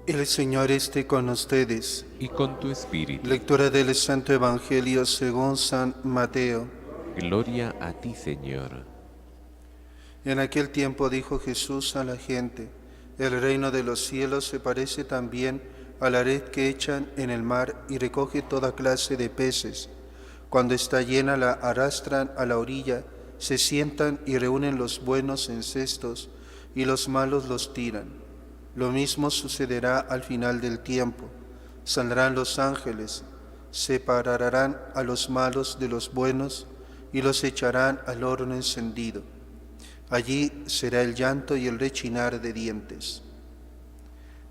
El Señor esté con ustedes. Y con tu espíritu. Lectura del Santo Evangelio según San Mateo. Gloria a ti, Señor. En aquel tiempo dijo Jesús a la gente: el reino de los cielos se parece también a la red que echan en el mar y recoge toda clase de peces. Cuando está llena la arrastran a la orilla, se sientan y reúnen los buenos en cestos y los malos los tiran. Lo mismo sucederá al final del tiempo. Saldrán los ángeles, separarán a los malos de los buenos y los echarán al horno encendido. Allí será el llanto y el rechinar de dientes.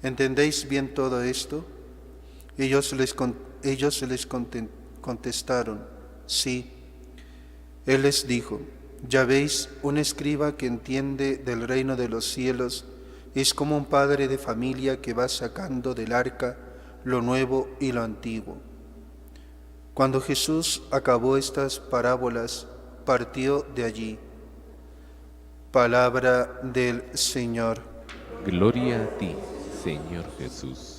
¿Entendéis bien todo esto? Ellos les contestaron: sí. Él les dijo: ya veis, un escriba que entiende del reino de los cielos es como un padre de familia que va sacando del arca lo nuevo y lo antiguo. Cuando Jesús acabó estas parábolas, partió de allí. Palabra del Señor. Gloria a ti, Señor Jesús.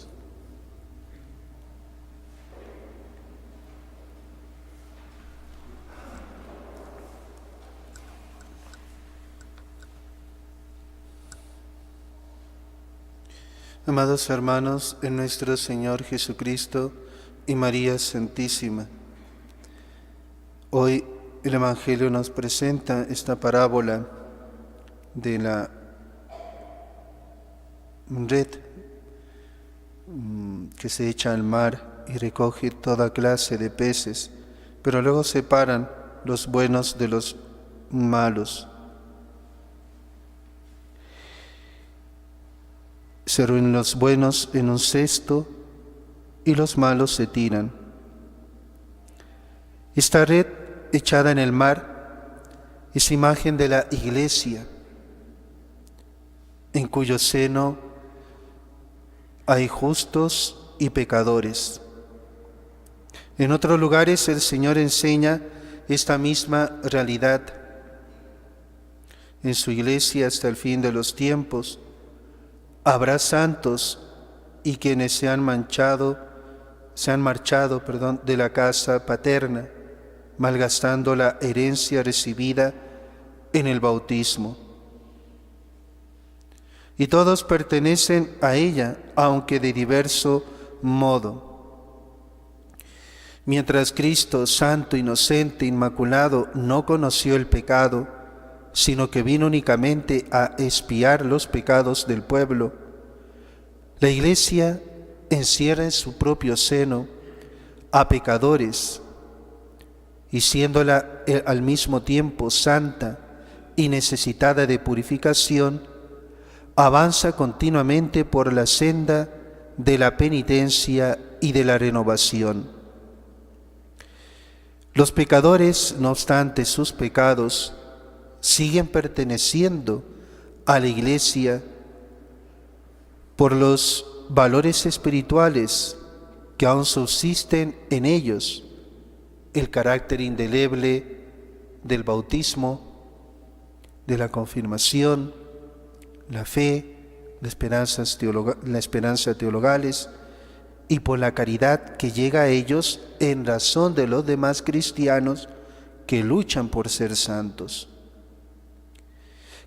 Amados hermanos, en nuestro Señor Jesucristo y María Santísima, hoy el Evangelio nos presenta esta parábola de la red que se echa al mar y recoge toda clase de peces, pero luego separan los buenos de los malos. Se reúnen los buenos en un cesto y los malos se tiran. Esta red echada en el mar es imagen de la Iglesia, en cuyo seno hay justos y pecadores. En otros lugares el Señor enseña esta misma realidad. En su Iglesia hasta el fin de los tiempos habrá santos y quienes se han marchado de la casa paterna, malgastando la herencia recibida en el bautismo. Y todos pertenecen a ella, aunque de diverso modo. Mientras Cristo, santo, inocente, inmaculado, no conoció el pecado, sino que vino únicamente a expiar los pecados del pueblo, la Iglesia encierra en su propio seno a pecadores, y siéndola al mismo tiempo santa y necesitada de purificación, avanza continuamente por la senda de la penitencia y de la renovación. Los pecadores, no obstante sus pecados, siguen perteneciendo a la Iglesia por los valores espirituales que aún subsisten en ellos: el carácter indeleble del bautismo, de la confirmación, la fe, la esperanza teologales, y por la caridad que llega a ellos en razón de los demás cristianos que luchan por ser santos.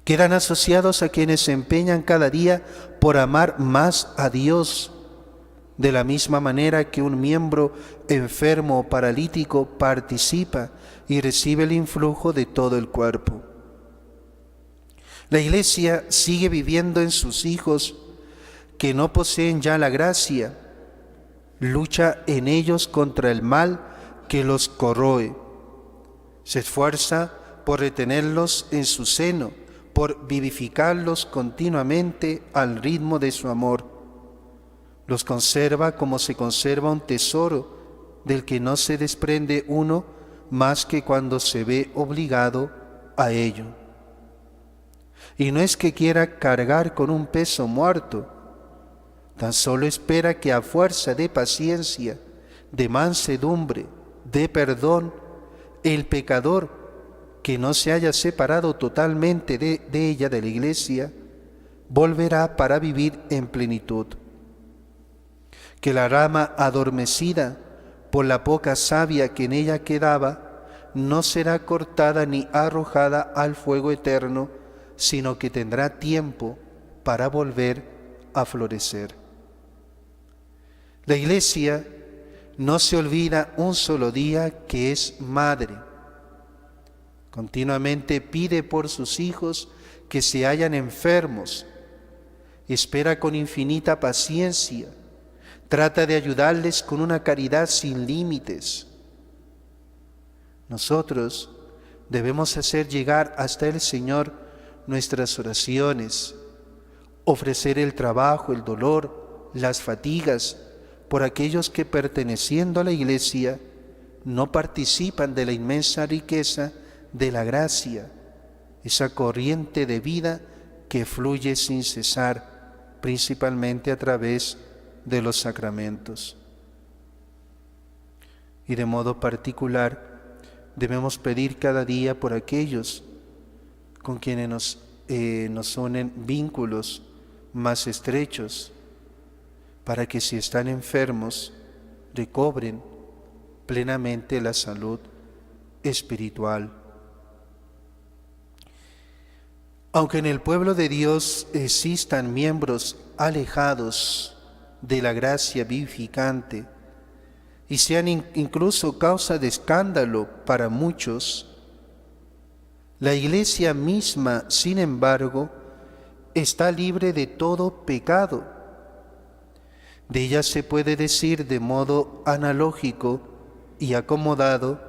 Quedan asociados a quienes se empeñan cada día por amar más a Dios, de la misma manera que un miembro enfermo o paralítico participa y recibe el influjo de todo el cuerpo. La Iglesia sigue viviendo en sus hijos que no poseen ya la gracia, lucha en ellos contra el mal que los corroe, se esfuerza por retenerlos en su seno, por vivificarlos continuamente al ritmo de su amor. Los conserva como se conserva un tesoro del que no se desprende uno más que cuando se ve obligado a ello. Y no es que quiera cargar con un peso muerto, tan solo espera que a fuerza de paciencia, de mansedumbre, de perdón, el pecador que no se haya separado totalmente de ella, de la Iglesia, volverá para vivir en plenitud. que la rama adormecida por la poca savia que en ella quedaba no será cortada ni arrojada al fuego eterno, sino que tendrá tiempo para volver a florecer. La Iglesia no se olvida un solo día que es madre. Continuamente pide por sus hijos que se hallan enfermos, espera con infinita paciencia, trata de ayudarles con una caridad sin límites. Nosotros debemos hacer llegar hasta el Señor nuestras oraciones, ofrecer el trabajo, el dolor, las fatigas por aquellos que, perteneciendo a la Iglesia, no participan de la inmensa riqueza de la gracia, esa corriente de vida que fluye sin cesar, principalmente a través de los sacramentos. Y de modo particular debemos pedir cada día por aquellos con quienes nos unen vínculos más estrechos, para que si están enfermos recobren plenamente la salud espiritual. Aunque en el pueblo de Dios existan miembros alejados de la gracia vivificante y sean incluso causa de escándalo para muchos, la Iglesia misma, sin embargo, está libre de todo pecado. De ella se puede decir de modo analógico y acomodado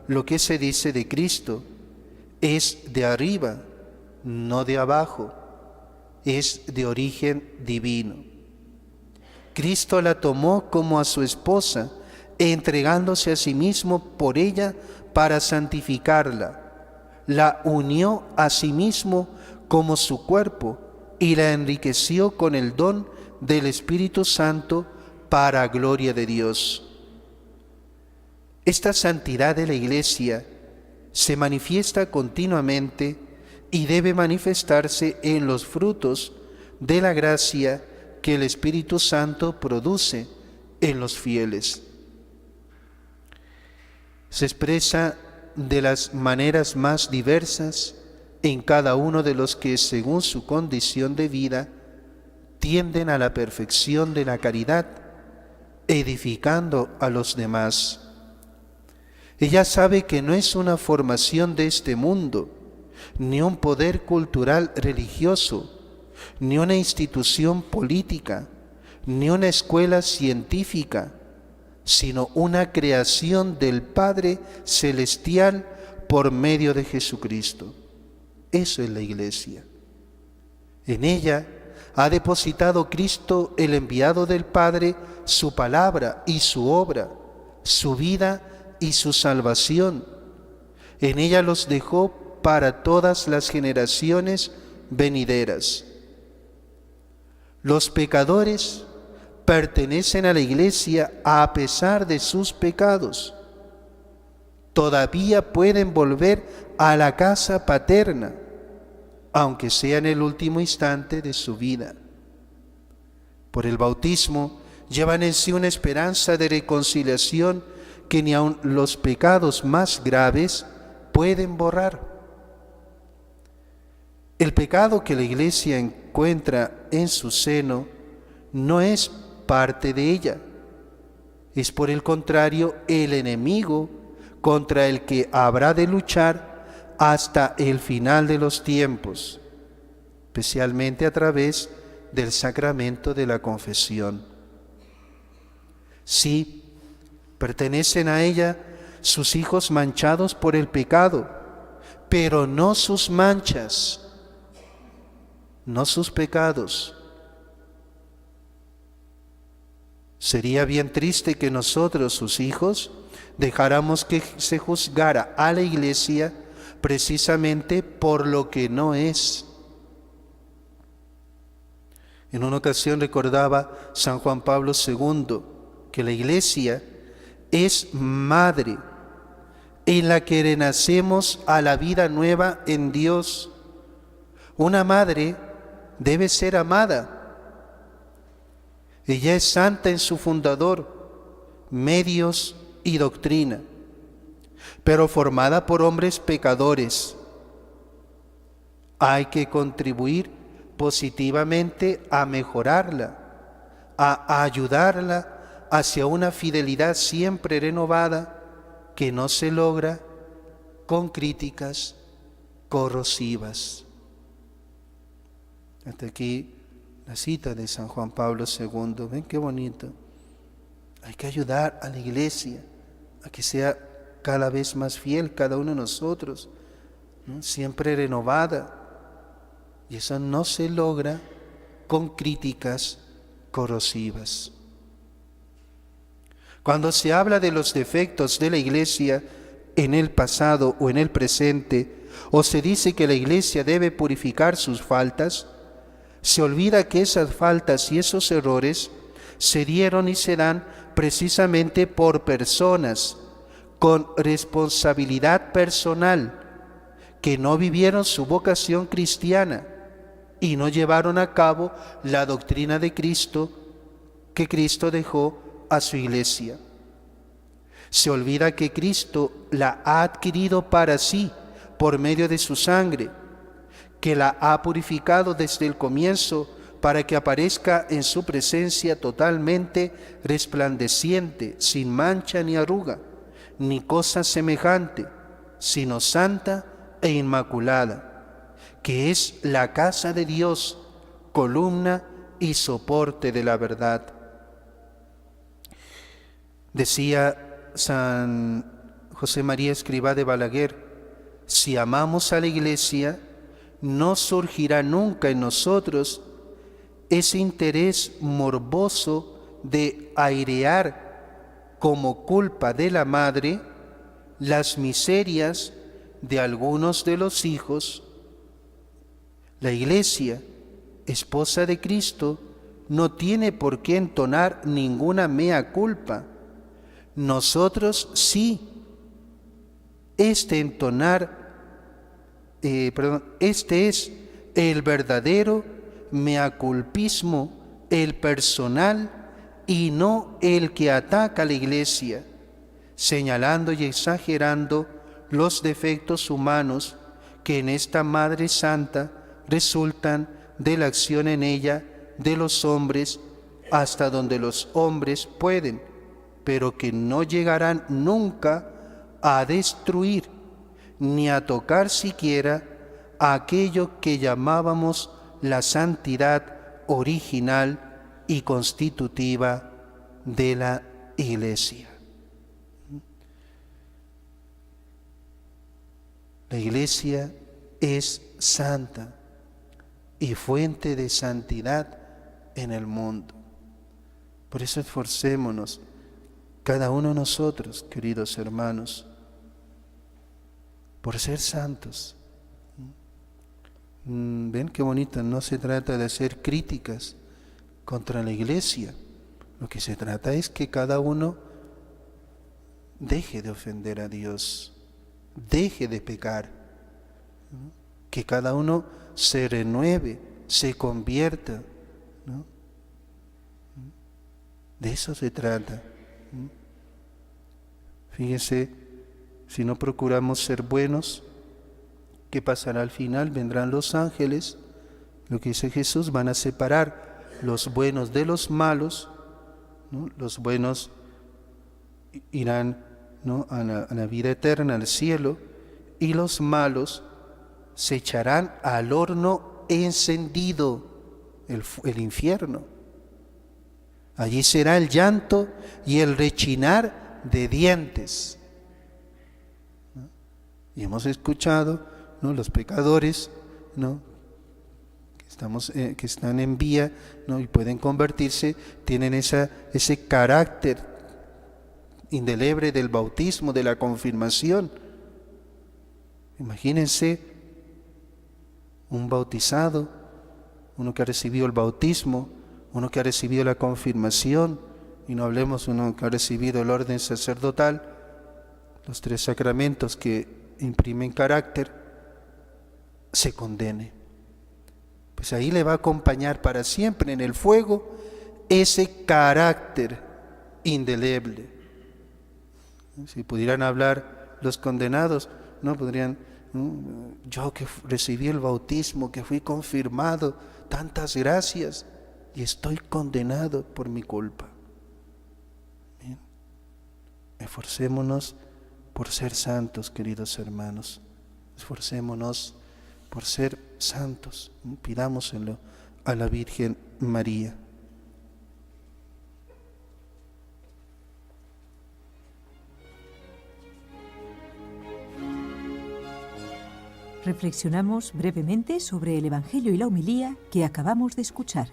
lo que se dice de Cristo: es de arriba, no de abajo, es de origen divino. Cristo la tomó como a su esposa, entregándose a sí mismo por ella para santificarla. La unió a sí mismo como su cuerpo y la enriqueció con el don del Espíritu Santo para gloria de Dios. Esta santidad de la Iglesia se manifiesta continuamente y debe manifestarse en los frutos de la gracia que el Espíritu Santo produce en los fieles. Se expresa de las maneras más diversas en cada uno de los que, según su condición de vida, tienden a la perfección de la caridad, edificando a los demás. Ella sabe que no es una formación de este mundo, ni un poder cultural religioso, ni una institución política, ni una escuela científica, sino una creación del Padre Celestial por medio de Jesucristo. Eso es la Iglesia. En ella ha depositado Cristo, el enviado del Padre, su palabra y su obra, su vida y su salvación. En ella los dejó para todas las generaciones venideras. Los pecadores pertenecen a la Iglesia a pesar de sus pecados. Todavía pueden volver a la casa paterna, aunque sea en el último instante de su vida. Por el bautismo llevan en sí una esperanza de reconciliación que ni aun los pecados más graves pueden borrar. El pecado que la Iglesia encuentra en su seno no es parte de ella, es por el contrario el enemigo contra el que habrá de luchar hasta el final de los tiempos, especialmente a través del sacramento de la confesión. Sí, pertenecen a ella sus hijos manchados por el pecado, pero no sus manchas, no sus pecados. Sería bien triste que nosotros, sus hijos, dejáramos que se juzgara a la Iglesia precisamente por lo que no es. En una ocasión recordaba San Juan Pablo II que la Iglesia es madre en la que renacemos a la vida nueva en Dios. Una madre debe ser amada. Ella es santa en su fundador, medios y doctrina, pero formada por hombres pecadores. Hay que contribuir positivamente a mejorarla, a ayudarla hacia una fidelidad siempre renovada que no se logra con críticas corrosivas. Hasta aquí la cita de San Juan Pablo II. ¿Ven qué bonito? Hay que ayudar a la Iglesia a que sea cada vez más fiel cada uno de nosotros, ¿no? Siempre renovada. Y eso no se logra con críticas corrosivas. Cuando se habla de los defectos de la Iglesia en el pasado o en el presente, o se dice que la Iglesia debe purificar sus faltas, se olvida que esas faltas y esos errores se dieron y se dan precisamente por personas con responsabilidad personal que no vivieron su vocación cristiana y no llevaron a cabo la doctrina de Cristo que Cristo dejó a su Iglesia. Se olvida que Cristo la ha adquirido para sí por medio de su sangre, que la ha purificado desde el comienzo para que aparezca en su presencia totalmente resplandeciente, sin mancha ni arruga, ni cosa semejante, sino santa e inmaculada, que es la casa de Dios, columna y soporte de la verdad. Decía San José María Escrivá de Balaguer: si amamos a la Iglesia, no surgirá nunca en nosotros ese interés morboso de airear como culpa de la madre las miserias de algunos de los hijos. La Iglesia, esposa de Cristo, no tiene por qué entonar ninguna mea culpa. Nosotros sí. Este es el verdadero meaculpismo, el personal, y no el que ataca a la Iglesia, señalando y exagerando los defectos humanos que en esta Madre Santa resultan de la acción en ella de los hombres hasta donde los hombres pueden, pero que no llegarán nunca a destruir ni a tocar siquiera a aquello que llamábamos la santidad original y constitutiva de la Iglesia. La Iglesia es santa y fuente de santidad en el mundo. Por eso esforcémonos, cada uno de nosotros, queridos hermanos, por ser santos. ¿Ven qué bonito? No se trata de hacer críticas contra la Iglesia. Lo que se trata es que cada uno deje de ofender a Dios, deje de pecar, ¿no? Que cada uno se renueve, se convierta, ¿no? De eso se trata. Fíjense, si no procuramos ser buenos, ¿qué pasará al final? Vendrán los ángeles, lo que dice Jesús, van a separar los buenos de los malos, ¿no? Los buenos irán, ¿no?, a la vida eterna, al cielo, y los malos se echarán al horno encendido, el infierno. Allí será el llanto y el rechinar de dientes, ¿no? Y hemos escuchado, ¿no?, los pecadores, ¿no?, que están en vía, ¿no?, y pueden convertirse, tienen ese carácter indeleble del bautismo, de la confirmación. Imagínense un bautizado, uno que ha recibido el bautismo, uno que ha recibido la confirmación, y no hablemos uno que ha recibido el orden sacerdotal, los 3 sacramentos que imprimen carácter, se condene. Pues ahí le va a acompañar para siempre en el fuego ese carácter indeleble. Si pudieran hablar los condenados, no podrían, yo que recibí el bautismo, que fui confirmado, tantas gracias, y estoy condenado por mi culpa. Bien. Esforcémonos por ser santos, queridos hermanos. Esforcémonos por ser santos. Pidámoselo a la Virgen María. Reflexionamos brevemente sobre el Evangelio y la homilía que acabamos de escuchar.